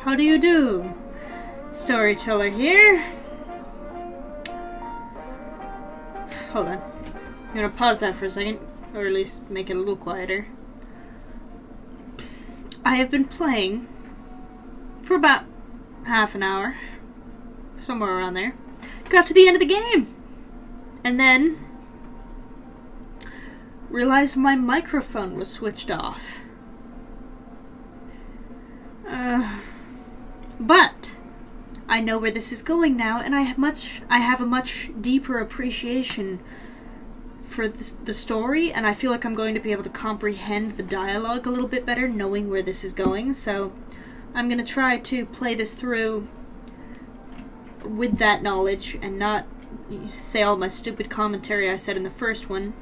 how do you do? Storyteller here. Hold on. I'm gonna pause that for a second, or at least make it a little quieter. I have been playing for about half an hour, somewhere around there. Got to the end of the game, and then realized my microphone was switched off. But I know where this is going now, and I have a much deeper appreciation for the story, and I feel like I'm going to be able to comprehend the dialogue a little bit better, knowing where this is going. So I'm going to try to play this through with that knowledge and not say all my stupid commentary I said in the first one.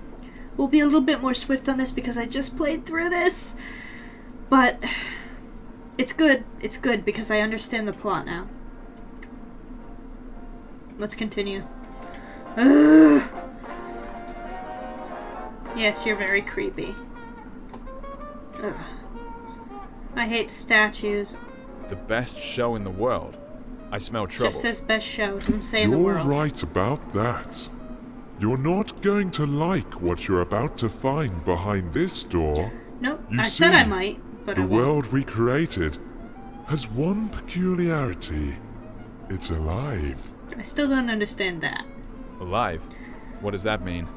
We'll be a little bit more swift on this because I just played through this. But it's good. It's good because I understand the plot now. Let's continue. Ugh. Yes, you're very creepy. Ugh. I hate statues. The best show in the world. I smell trouble. Just says best show, doesn't say in the world. You're right about that. You're not going to like what you're about to find behind this door. Nope, You I see, said I might, but I the won't. world we created has one peculiarity. It's alive. I still don't understand that. Alive? What does that mean?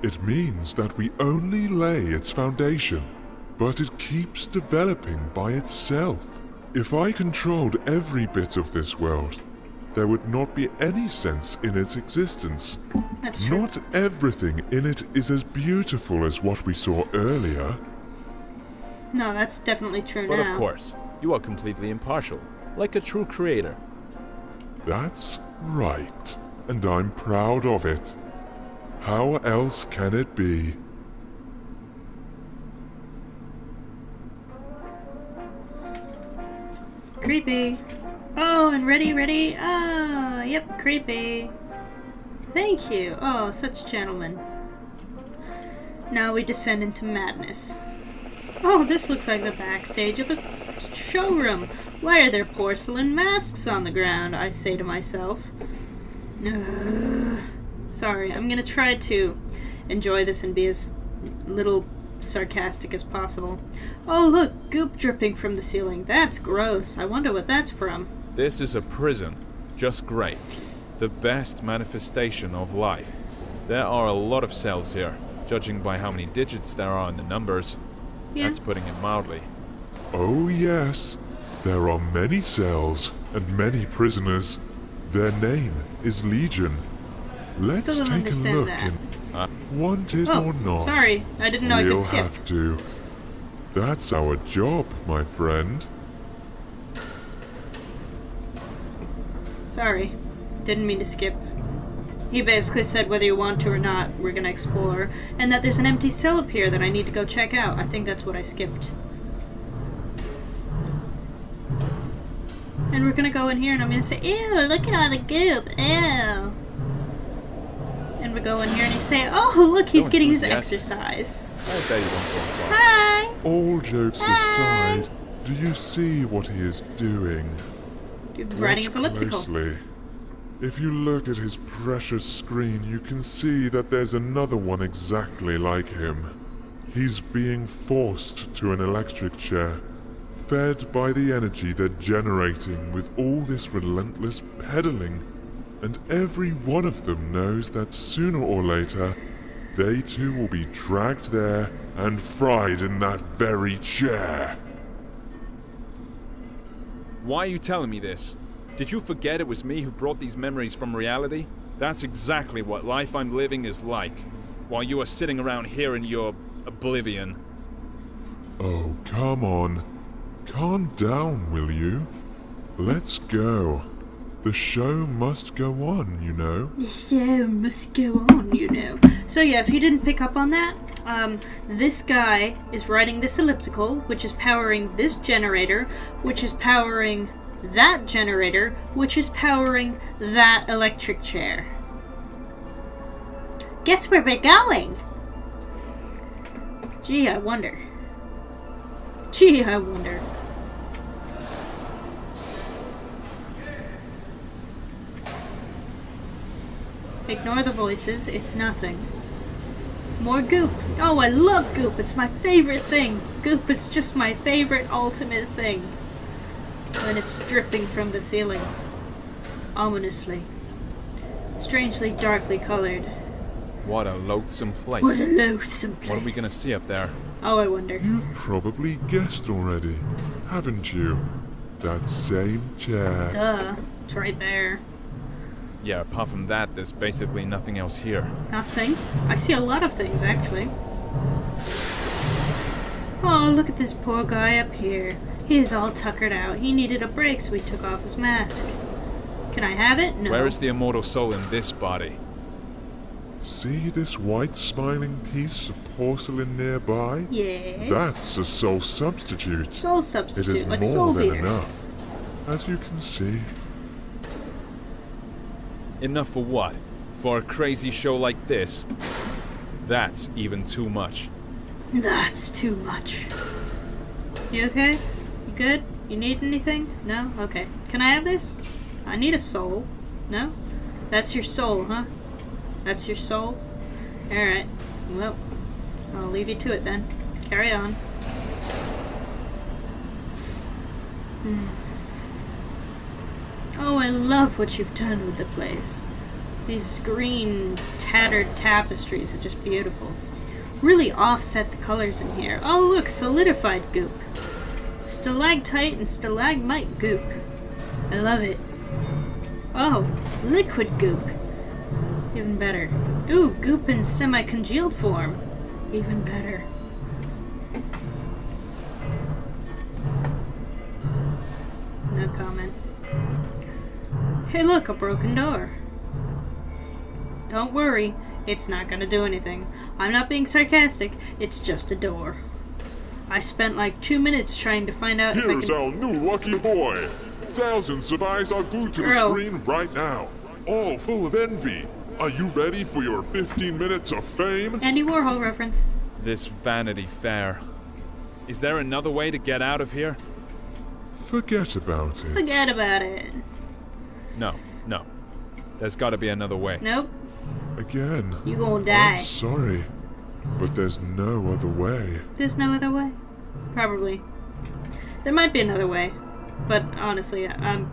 It means that we only lay its foundation, but it keeps developing by itself. If I controlled every bit of this world, there would not be any sense in its existence. That's true. Not everything in it is as beautiful as what we saw earlier. No, that's definitely true But now. of course, you are completely impartial, like a true creator. That's right, and I'm proud of it. How else can it be? Creepy. Oh, and ready? Ah, yep, creepy. Thank you. Oh, such gentlemen. Now we descend into madness. Oh, this looks like the backstage of a showroom. Why are there porcelain masks on the ground? I say to myself. Ugh. Sorry, I'm gonna try to enjoy this and be as little sarcastic as possible. Oh, look, goop dripping from the ceiling. That's gross. I wonder what that's from. This is a prison. Just great. The best manifestation of life. There are a lot of cells here, judging by how many digits there are in the numbers. Yeah. That's putting it mildly. Oh yes, there are many cells and many prisoners. Their name is Legion. Let's Still don't take a understand look that. and want it Oh, or not. sorry. I didn't know I we'll could skip. have to. That's our job, my friend. Sorry. Didn't mean to skip. He basically said whether you want to or not, we're gonna explore, and that there's an empty cell up here that I need to go check out. I think that's what I skipped. And we're gonna go in here and I'm gonna say, ew, look at all the goop, ew. And we go in here and he's saying, oh, look, he's getting his enthusiastic. exercise. I bet you won't go far. Hi! All jokes Hi. aside, do you see what he is doing? You're riding his Watch elliptical. closely. If you look at his precious screen, you can see that there's another one exactly like him. He's being forced to an electric chair, fed by the energy they're generating with all this relentless pedaling. And every one of them knows that sooner or later, they too will be dragged there and fried in that very chair. Why are you telling me this? Did you forget it was me who brought these memories from reality? That's exactly what life I'm living is like, while you are sitting around here in your oblivion. Oh, come on. Calm down, will you? Let's go. The show must go on, you know. The show must go on, you know. So yeah, if you didn't pick up on that, this guy is riding this elliptical, which is powering this generator, which is powering that generator, which is powering that electric chair. Guess where we're going? Gee, I wonder. Ignore the voices, it's nothing. More goop. Oh, I love goop. It's my favorite thing. Goop is just my favorite ultimate thing. When it's dripping from the ceiling. Ominously. Strangely darkly colored. What a loathsome place. What a loathsome place. What are we gonna see up there? Oh, I wonder. You've probably guessed already, haven't you? That same chair. Duh. It's right there. Yeah, apart from that, there's basically nothing else here. Nothing? I see a lot of things, actually. Oh, look at this poor guy up here. He is all tuckered out. He needed a break, so he took off his mask. Can I have it? No. Where is the immortal soul in this body? See this white smiling piece of porcelain nearby? Yes. That's a soul substitute. Soul It substitute, is like more soul than beaters. enough. As you can see, Enough for what? For a crazy show like this? That's even too much. That's too much. You okay? You good? You need anything? No? Okay. Can I have this? I need a soul. No? That's your soul, huh? That's your soul? Alright. Well, I'll leave you to it then. Carry on. Oh, I love what you've done with the place. These green, tattered tapestries are just beautiful. Really offset the colors in here. Oh, look, solidified goop. Stalactite and stalagmite goop. I love it. Oh, liquid goop. Even better. Ooh, goop in semi-congealed form. Even better. No comment. Hey look, a broken door. Don't worry, it's not gonna do anything. I'm not being sarcastic, it's just a door. I spent like 2 minutes trying to find out if I here's can... our new lucky boy. Thousands of eyes are glued to the Girl. screen right now, all full of envy. Are you ready for your 15 minutes of fame? Andy Warhol reference. This Vanity Fair. Is there another way to get out of here? Forget about it. Forget about it. No. There's gotta be another way. Nope, Again. you gonna die. I'm sorry, but there's no other way. There's no other way? Probably. There might be another way, but honestly, I'm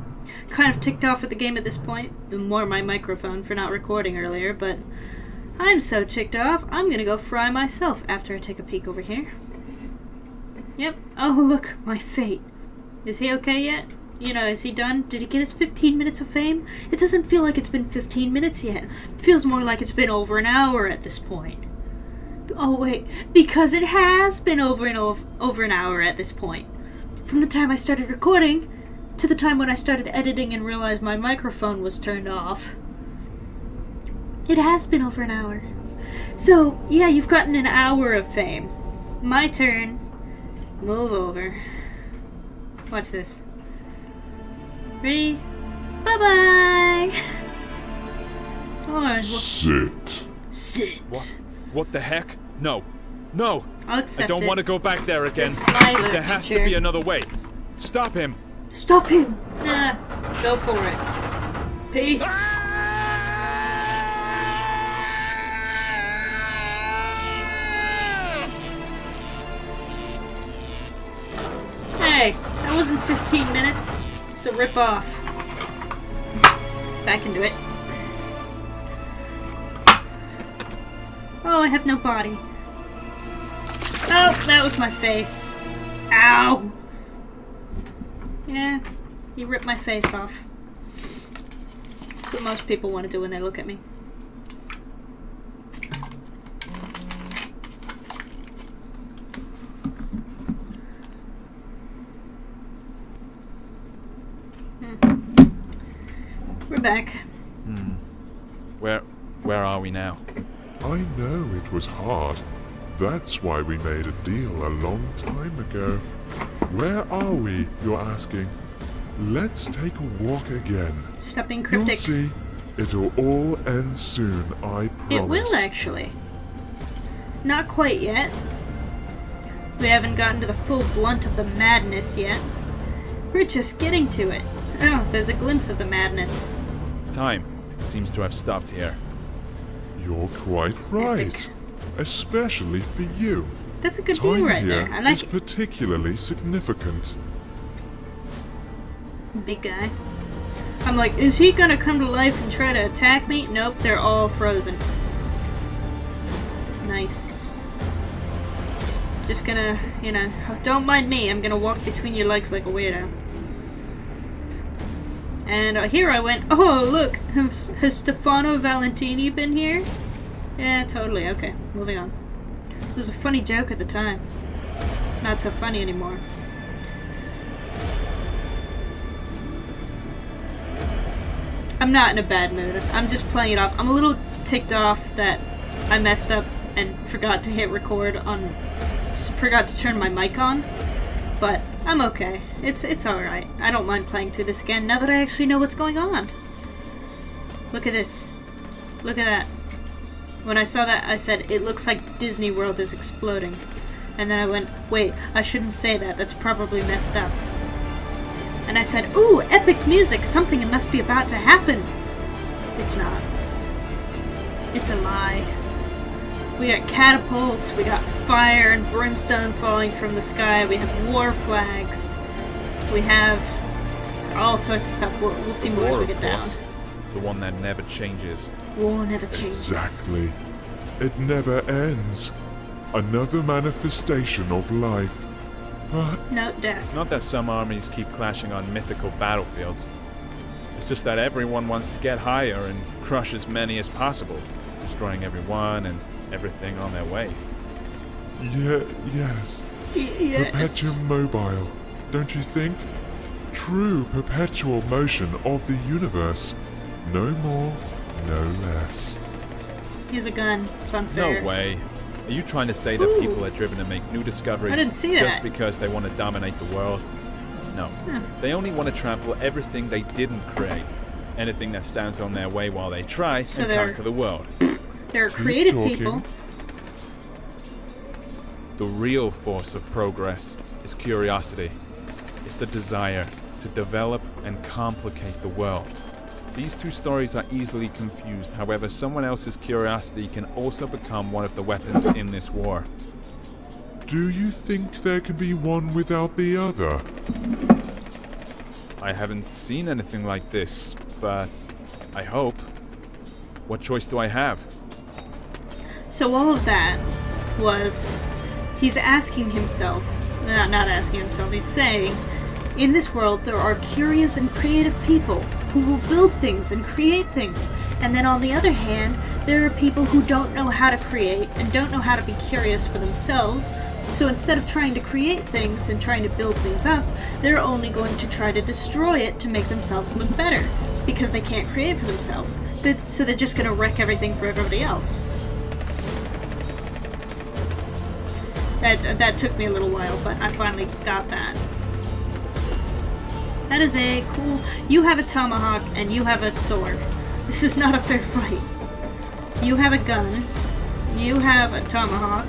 kind of ticked off at the game at this point. More my microphone for not recording earlier, but I'm so ticked off, I'm gonna go fry myself after I take a peek over here. Yep. Oh, look, my fate. Is he okay yet? You know, is he done? Did he get his 15 minutes of fame? It doesn't feel like it's been 15 minutes yet. It feels more like it's been over an hour at this point. Oh, wait. Because it has been over an hour at this point. From the time I started recording to the time when I started editing and realized my microphone was turned off. It has been over an hour. So, yeah, you've gotten an hour of fame. My turn. Move over. Watch this. Ready? Bye-bye! Oh, Sit. sit. What the heck? No. I'll accept I don't it. want to go back there again. This is my There has to chair. be another way. Stop him. Stop him! Nah, go for it. Peace. Hey, that wasn't 15 minutes. It's a rip-off. Back into it. Oh, I have no body. Oh, that was my face. Ow! Yeah, you ripped my face off. That's what most people want to do when they look at me. We're back. Where are we now? I know it was hard. That's why we made a deal a long time ago. Where are we, you're asking? Let's take a walk again. Stop being You'll cryptic. see, it'll all end soon, I promise. It will actually. Not quite yet. We haven't gotten to the full blunt of the madness yet. We're just getting to it. Oh, there's a glimpse of the madness. Time seems to have stopped here. You're quite right. Especially for you. That's a good view Time right here there. I like is it. particularly significant. Big guy. I'm like, is he gonna come to life and try to attack me? Nope, they're all frozen. Nice. Just gonna, you know, don't mind me. I'm gonna walk between your legs like a weirdo. And here I went. Oh, look! Has Stefano Valentini been here? Yeah, totally. Okay, moving on. It was a funny joke at the time. Not so funny anymore. I'm not in a bad mood. I'm just playing it off. I'm a little ticked off that I messed up and forgot to hit record on... forgot to turn my mic on. But I'm okay. It's alright. I don't mind playing through this again now that I actually know what's going on. Look at this. Look at that. When I saw that, I said, it looks like Disney World is exploding. And then I went, wait, I shouldn't say that. That's probably messed up. And I said, ooh, epic music. Something must be about to happen. It's not. It's a lie. We got catapults, we got fire and brimstone falling from the sky, we have war flags, we have all sorts of stuff. We'll see more as we get down. The one that never changes. War never changes. Exactly. It never ends. Another manifestation of life. But No death. It's not that some armies keep clashing on mythical battlefields. It's just that everyone wants to get higher and crush as many as possible, destroying everyone and everything on their way. yes. Yes. Perpetuum mobile, don't you think? True perpetual motion of the universe. No more, no less. Here's a gun. It's unfair. No way. Are you trying to say that Ooh. people are driven to make new discoveries I didn't see just that. because they want to dominate the world? No. Huh. They only want to trample everything they didn't create. Anything that stands on their way while they try So and they're- conquer the world. There are creative talking. people. The real force of progress is curiosity. It's the desire to develop and complicate the world. These two stories are easily confused, however, someone else's curiosity can also become one of the weapons in this war. Do you think there can be one without the other? I haven't seen anything like this, but I hope. What choice do I have? So all of that was, he's asking himself, not asking himself, he's saying, in this world there are curious and creative people who will build things and create things. And then on the other hand, there are people who don't know how to create and don't know how to be curious for themselves. So instead of trying to create things and trying to build things up, they're only going to try to destroy it to make themselves look better. Because they can't create for themselves. So they're just going to wreck everything for everybody else. That took me a little while, but I finally got that. That is a cool... You have a tomahawk and you have a sword. This is not a fair fight. You have a gun. You have a tomahawk.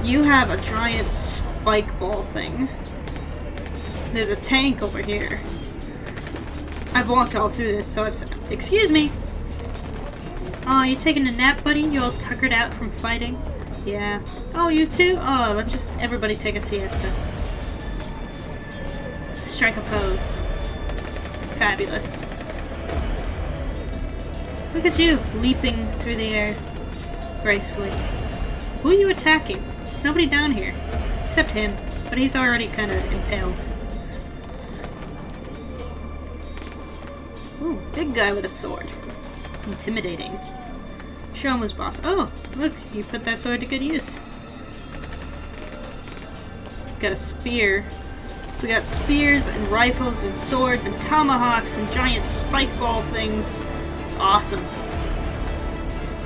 You have a giant spike ball thing. There's a tank over here. I've walked all through this, so I've... Excuse me! Oh, you taking a nap, buddy? You all tuckered out from fighting? Yeah. Oh, you too? Oh, let's just everybody take a siesta. Strike a pose. Fabulous. Look at you, leaping through the air gracefully. Who are you attacking? There's nobody down here. Except him, but he's already kind of impaled. Ooh, big guy with a sword. Intimidating. Show him who's boss. Oh, look, you put that sword to good use. Got a spear. We got spears and rifles and swords and tomahawks and giant spike ball things. It's awesome.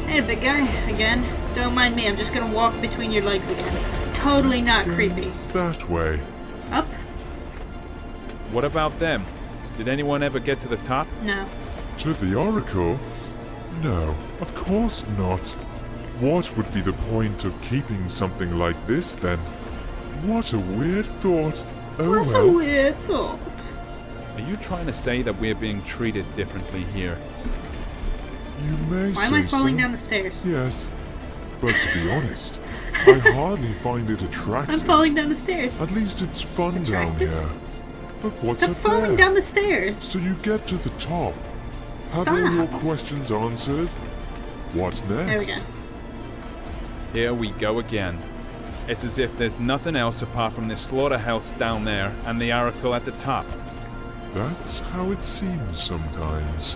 Hey, big guy, again. Don't mind me, I'm just gonna walk between your legs again. Totally not Let's go creepy. That way. Up? What about them? Did anyone ever get to the top? No. To the Oracle? No, of course not. What would be the point of keeping something like this, then? What a weird thought. Oh What's well. a weird thought? Are you trying to say that we're being treated differently here? You may Why say am I falling so. down the stairs? Yes, but to be honest, I hardly find it attractive. I'm falling down the stairs. At least it's fun Attractive? down here. But what's Stop up falling there? down the stairs. So you get to the top. Have Stop. all your questions answered? What There we next? go. Here we go again. It's as if there's nothing else apart from this slaughterhouse down there and the oracle at the top. That's how it seems sometimes.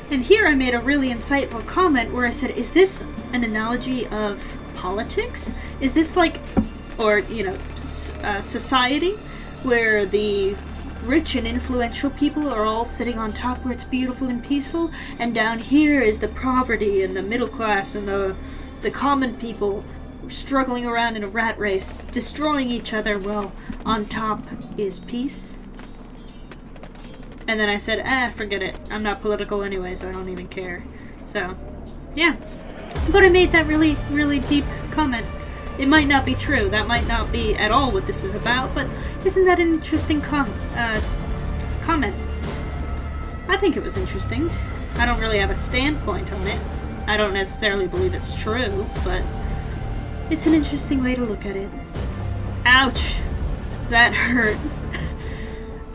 And here I made a really insightful comment where I said, is this an analogy of politics? Is this like, or, you know, society where the rich and influential people are all sitting on top where it's beautiful and peaceful, and down here is the poverty and the middle class and the common people struggling around in a rat race, destroying each other, while on top is peace? And then I said, forget it. I'm not political anyway, so I don't even care. So, yeah. But I made that really, really deep comment. It might not be true. That might not be at all what this is about, but isn't that an interesting comment? I think it was interesting. I don't really have a standpoint on it. I don't necessarily believe it's true, but it's an interesting way to look at it. Ouch! That hurt.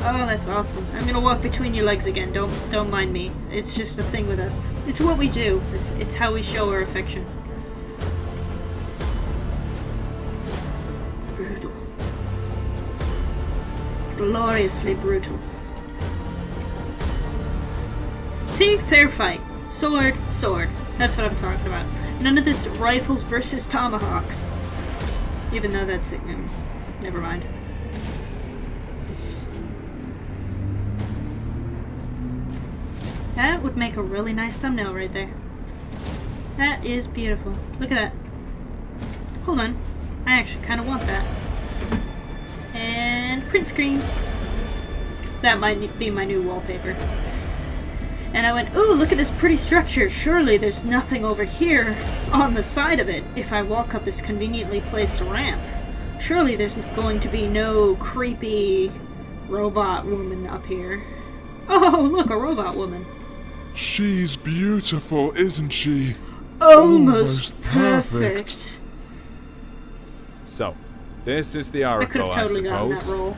Oh, that's awesome. I'm gonna walk between your legs again. Don't mind me. It's just a thing with us. It's what we do. It's how we show our affection. Brutal. Gloriously brutal. See? Fair fight. Sword, sword. That's what I'm talking about. None of this rifles versus tomahawks. Even though that's... never mind. That would make a really nice thumbnail right there. That is beautiful. Look at that. Hold on. I actually kind of want that. And print screen. That might be my new wallpaper. And I went, ooh, look at this pretty structure. Surely there's nothing over here on the side of it if I walk up this conveniently placed ramp. Surely there's going to be no creepy robot woman up here. Oh, look, a robot woman. She's beautiful, isn't she? Almost perfect. So, this is the I could oracle, have totally gotten that suppose. role.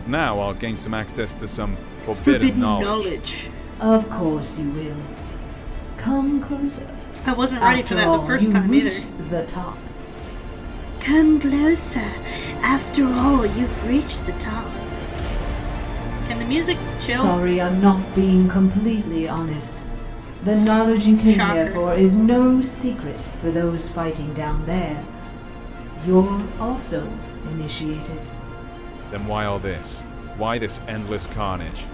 Now I'll gain some access to some forbidden knowledge. Of course you will. Come closer. I wasn't ready for that the first time either. The top. Come closer. After all, you've reached the top. Can the music chill? Sorry, I'm not being completely honest. The knowledge you came Shocker. here for is no secret for those fighting down there. You're also initiated. Then why all this? Why this endless carnage?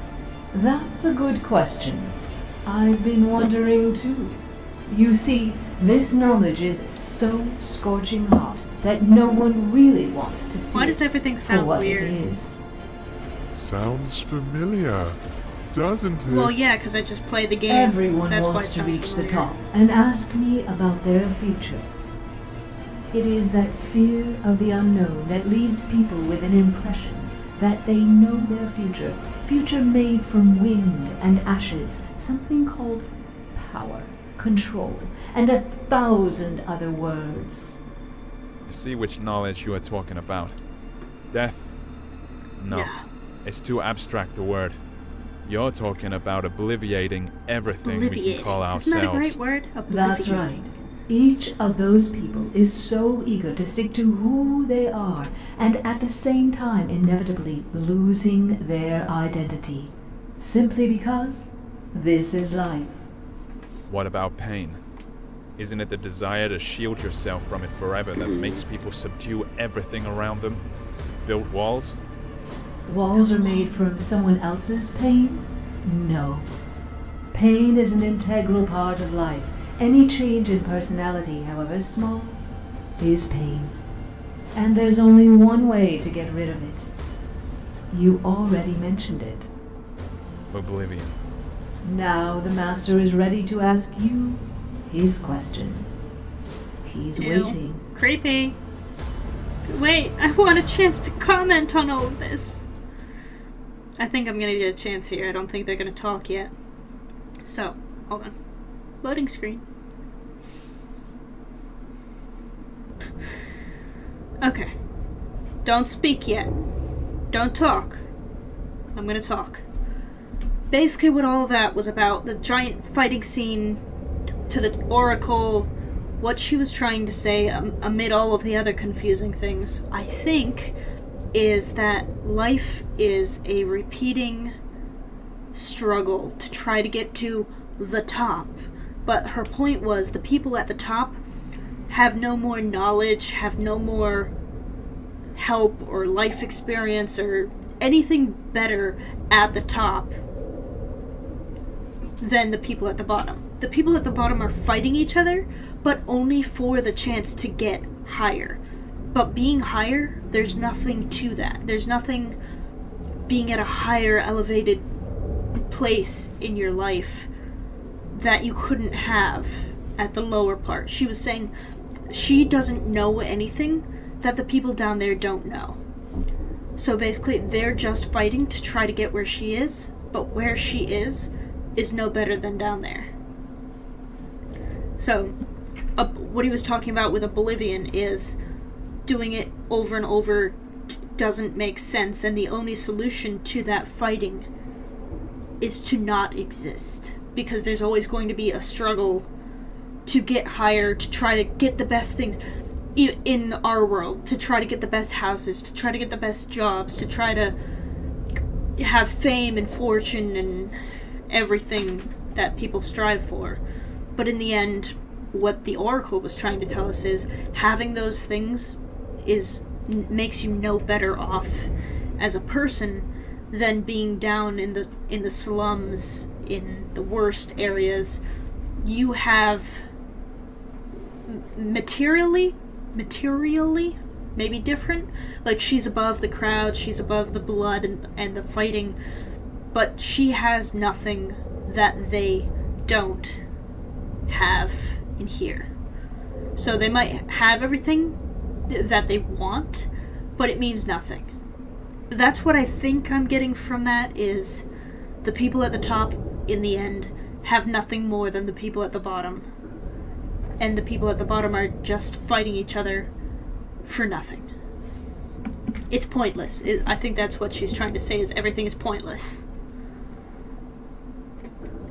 That's a good question. I've been wondering too. You see, this knowledge is so scorching hot that no one really wants to see Why does everything it for sound what weird? it is. Sounds familiar, doesn't it? Well, yeah, because I just played the game. Everyone That's why it wants to sounds reach the familiar. top and ask me about their future. It is that fear of the unknown that leaves people with an impression that they know their future. Future made from wind and ashes, something called power, control, and 1,000 other words. I see which knowledge you are talking about. Death? No. Yeah. It's too abstract a word. You're talking about obliviating everything we can call Obliviating. Isn't that a ourselves. great word? That's Obliviating. right. Each of those people is so eager to stick to who they are, and at the same time inevitably losing their identity. Simply because this is life. What about pain? Isn't it the desire to shield yourself from it forever that makes people subdue everything around them? Build walls? Walls are made from someone else's pain? No. Pain is an integral part of life. Any change in personality, however small, is pain. And there's only one way to get rid of it. You already mentioned it. Oblivion. Now the Master is ready to ask you his question. He's Ew. waiting. Creepy. Wait, I want a chance to comment on all of this. I think I'm gonna get a chance here. I don't think they're gonna talk yet. So, hold on. Loading screen. Okay. Don't speak yet. Don't talk. I'm gonna talk. Basically what all that was about, the giant fighting scene to the Oracle, what she was trying to say amid all of the other confusing things, I think, is that life is a repeating struggle to try to get to the top. But her point was the people at the top have no more knowledge, have no more help or life experience or anything better at the top than the people at the bottom. The people at the bottom are fighting each other, but only for the chance to get higher. But being higher, there's nothing to that. There's nothing being at a higher elevated place in your life that you couldn't have at the lower part. She was saying she doesn't know anything that the people down there don't know. So basically, they're just fighting to try to get where she is, but where she is no better than down there. So, what he was talking about with a Bolivian is doing it over and over doesn't make sense, and the only solution to that fighting is to not exist. Because there's always going to be a struggle to get higher, to try to get the best things in our world, to try to get the best houses, to try to get the best jobs, to try to have fame and fortune and everything that people strive for. But in the end, what the Oracle was trying to tell us is having those things makes you no better off as a person than being down in the slums, in the worst areas. You have materially maybe different. Like, she's above the crowd, she's above the blood and the fighting, but she has nothing that they don't have in here. So they might have everything that they want, but it means nothing. That's what I think I'm getting from that, is the people at the top, in the end, have nothing more than the people at the bottom. And the people at the bottom are just fighting each other for nothing. It's pointless. I think that's what she's trying to say, is everything is pointless.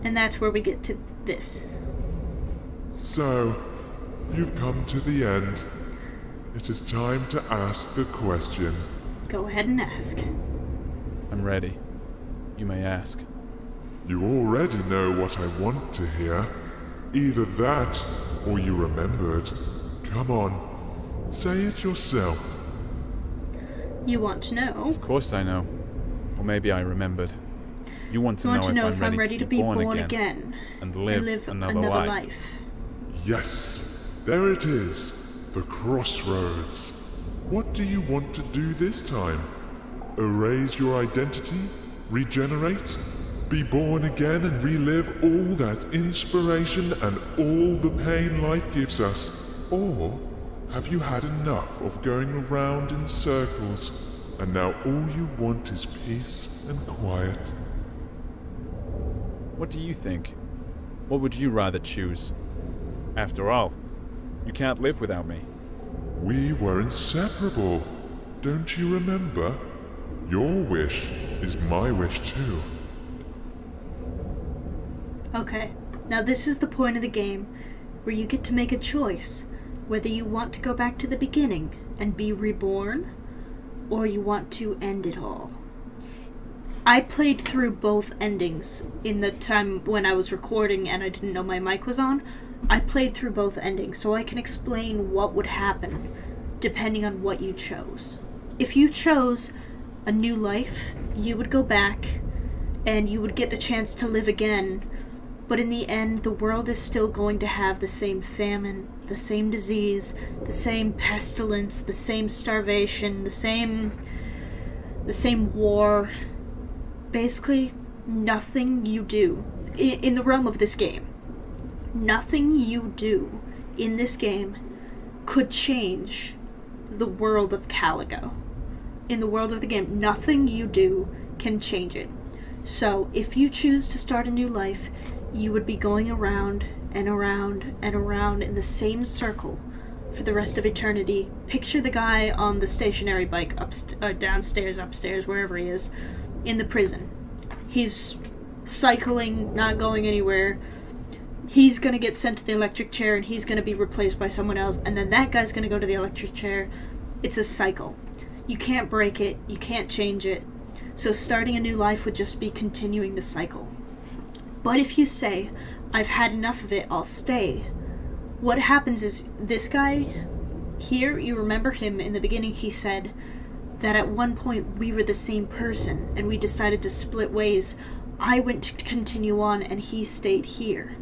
And that's where we get to this. So, you've come to the end. It is time to ask the question. Go ahead and ask. I'm ready. You may ask. You already know what I want to hear. Either that, or you remember it. Come on, say it yourself. You want to know? Of course I know. Or maybe I remembered. You want to know if I'm ready to be born again and live another life. Yes, there it is. The crossroads. What do you want to do this time? Erase your identity? Regenerate? Be born again and relive all that inspiration and all the pain life gives us? Or have you had enough of going around in circles and now all you want is peace and quiet? What do you think? What would you rather choose? After all, you can't live without me. We were inseparable. Don't you remember? Your wish is my wish too. Okay, now this is the point of the game where you get to make a choice whether you want to go back to the beginning and be reborn, or you want to end it all. I played through both endings in the time when I was recording and I didn't know my mic was on. I played through both endings so I can explain what would happen depending on what you chose. If you chose a new life, you would go back and you would get the chance to live again, but in the end the world is still going to have the same famine, the same disease, the same pestilence, the same starvation, the same war. Basically, nothing you do in the realm of this game, nothing you do in this game could change the world of Caligo. In the world of the game, nothing you do can change it. So, if you choose to start a new life, you would be going around and around and around in the same circle for the rest of eternity. Picture the guy on the stationary bike downstairs, upstairs, wherever he is, in the prison. He's cycling, not going anywhere. He's going to get sent to the electric chair and he's going to be replaced by someone else, and then that guy's going to go to the electric chair. It's a cycle. You can't break it. You can't change it. So starting a new life would just be continuing the cycle. But if you say, I've had enough of it, I'll stay, what happens is this guy here, you remember him in the beginning, he said that at one point we were the same person and we decided to split ways. I went to continue on and he stayed here.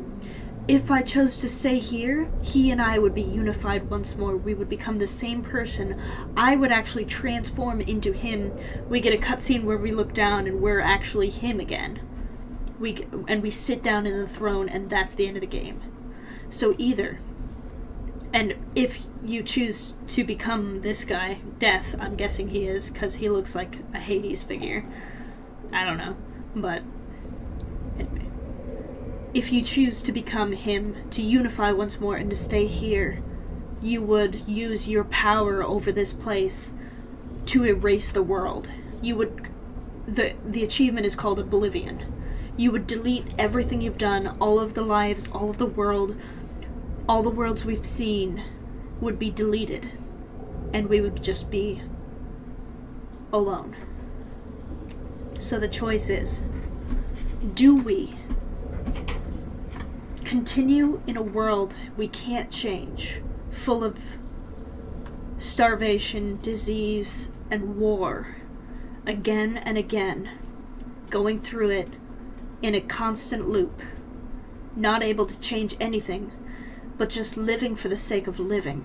If I chose to stay here, he and I would be unified once more. We would become the same person. I would actually transform into him. We get a cutscene where we look down and we're actually him again. We sit down in the throne, and that's the end of the game. So either, and if you choose to become this guy, Death, I'm guessing he is, because he looks like a Hades figure. I don't know, but anyway. If you choose to become him, to unify once more and to stay here, you would use your power over this place to erase the world. You would, the achievement is called Oblivion. You would delete everything you've done, all of the lives, all of the world, all the worlds we've seen would be deleted, and we would just be alone. So the choice is, do we continue in a world we can't change, full of starvation, disease, and war, again and again, going through it in a constant loop, not able to change anything, but just living for the sake of living?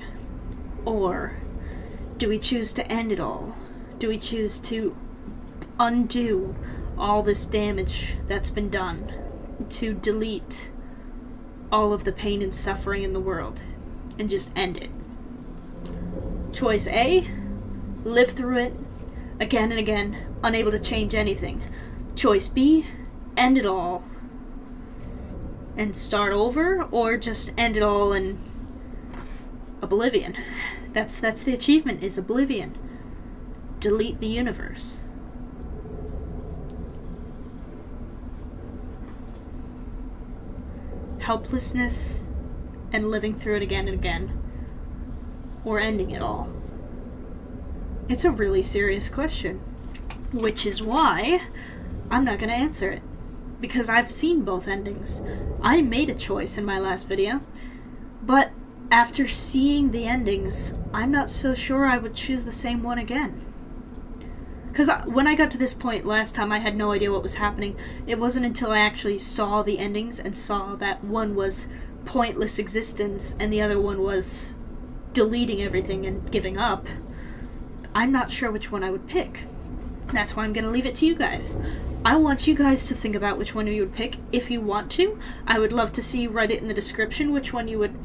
Or do we choose to end it all? Do we choose to undo all this damage that's been done, to delete all of the pain and suffering in the world and just end it? Choice A, live through it again and again, unable to change anything. Choice B, end it all and start over, or just end it all in oblivion. That's the achievement, is oblivion. Delete the universe. Helplessness and living through it again and again, or ending it all. It's a really serious question, which is why I'm not going to answer it, because I've seen both endings. I made a choice in my last video, but after seeing the endings, I'm not so sure I would choose the same one again. Because when I got to this point last time, I had no idea what was happening. It wasn't until I actually saw the endings and saw that one was pointless existence and the other one was deleting everything and giving up. I'm not sure which one I would pick. That's why I'm going to leave it to you guys. I want you guys to think about which one you would pick. If you want to, I would love to see, write it in the description which one you would,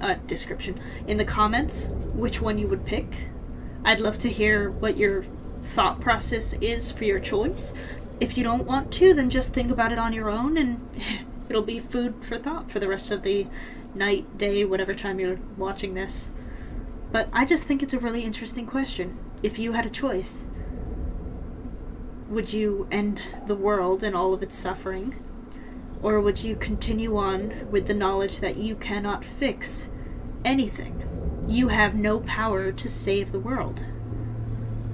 in the comments, which one you would pick. I'd love to hear what your thought process is for your choice. If you don't want to, then just think about it on your own, and it'll be food for thought for the rest of the night, day, whatever time you're watching this. But I just think it's a really interesting question. If you had a choice, would you end the world and all of its suffering? Or would you continue on with the knowledge that you cannot fix anything? You have no power to save the world.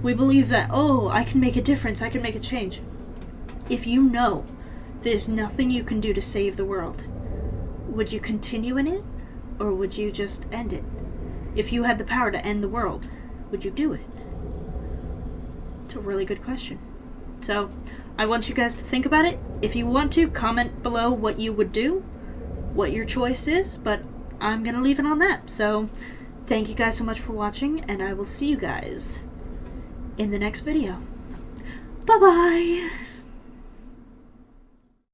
We believe that, oh, I can make a difference, I can make a change. If you know there's nothing you can do to save the world, would you continue in it? Or would you just end it? If you had the power to end the world, would you do it? It's a really good question. So, I want you guys to think about it. If you want to, comment below what you would do, what your choice is, but I'm going to leave it on that. So, thank you guys so much for watching, and I will see you guys in the next video. Bye-bye!